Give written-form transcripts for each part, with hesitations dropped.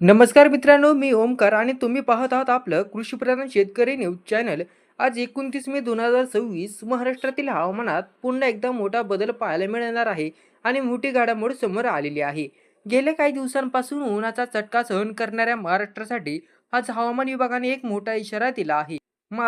नमस्कार मित्रांनो, मी ओमकार आणि तुम्ही पाहत आहात आपलं कृषीप्रधान शेतकरी न्यूज चॅनल. आज 29 मे 2026 महाराष्ट्रातील हवामानात पुन्हा एकदा मोठा बदल पाहायला मिळणार आहे आणि मोठी घडामोड समोर आलेली आहे. गेल्या काही दिवसांपासून उन्हाचा चटका सहन करणाऱ्या महाराष्ट्रासाठी आज हवामान विभागाने एक मोठा इशारा दिला आहे.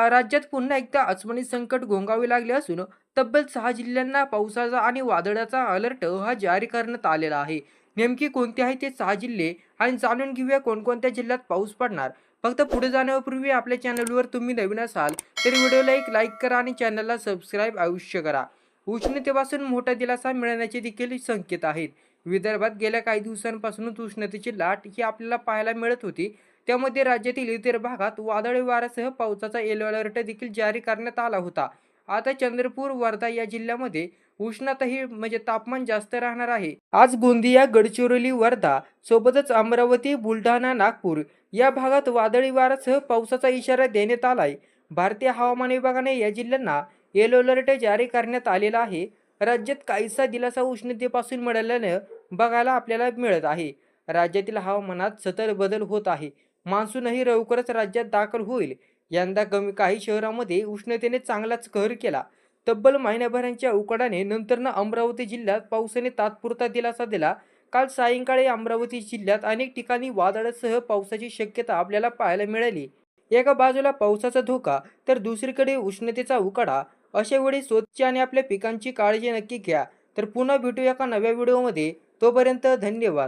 राज्यात पुन्हा एकदा अचानक संकट घोंगावे लागले असून तब्बल 6 जिल्ह्यांना पावसाचा आणि वादळाचा अलर्ट हा जारी करण्यात आलेला आहे. नेमकी कोणती आहे ते 6 जिल्हे आणि जाणून घेऊया कोणकोणत्या जिल्ह्यात पाऊस पडणार. फक्त पुढे जाण्यापूर्वी आपल्या चॅनलवर तुम्ही नवीन असाल तर व्हिडिओला एक लाईक करा आणि चॅनलला सबस्क्राईब अवश्य करा. उष्णतेपासून मोठा दिलासा मिळण्याचे देखील संकेत आहेत. विदर्भात गेल्या काही दिवसांपासूनच उष्णतेची लाट ही आपल्याला पाहायला मिळत होती. त्यामध्ये राज्यातील इतर भागात वादळी वाऱ्यासह पावसाचा येलो अलर्ट देखील जारी करण्यात आला होता. आता चंद्रपूर, वर्धा या जिल्ह्यामध्ये उष्णताही तापमान जास्त राहणार आहे. आज गोंदिया, गडचिरोली, वर्धा सोबतच अमरावती, बुलढाणा, नागपूर या भागात वादळी वाऱ्यासह पावसाचा इशारा देण्यात आलाय. भारतीय हवामान विभागाने या जिल्ह्यांना येलो अलर्ट जारी करण्यात आलेला आहे. राज्यात काहीसा दिलासा उष्णतेपासून मिळाल्यानं बघायला आपल्याला मिळत आहे. राज्यातील हवामानात सतत बदल होत आहे. मान्सूनही लवकरच राज्यात दाखल होईल. यंदा कमी काही शहरांमध्ये उष्णतेने चांगलाच कहर केला. तब्बल महिन्याभराच्या उकाड्याने नंतरनं अमरावती जिल्ह्यात पावसाने तात्पुरता दिलासा दिला. काल सायंकाळी अमरावती जिल्ह्यात अनेक ठिकाणी वादळासह पावसाची शक्यता आपल्याला पाहायला मिळाली. एका बाजूला पावसाचा धोका तर दुसरीकडे उष्णतेचा उकाडा. अशा वेळी स्वतःची आणि आपल्या पिकांची काळजी नक्की घ्या. तर पुन्हा भेटूया एका नव्या व्हिडिओमध्ये. तोपर्यंत धन्यवाद.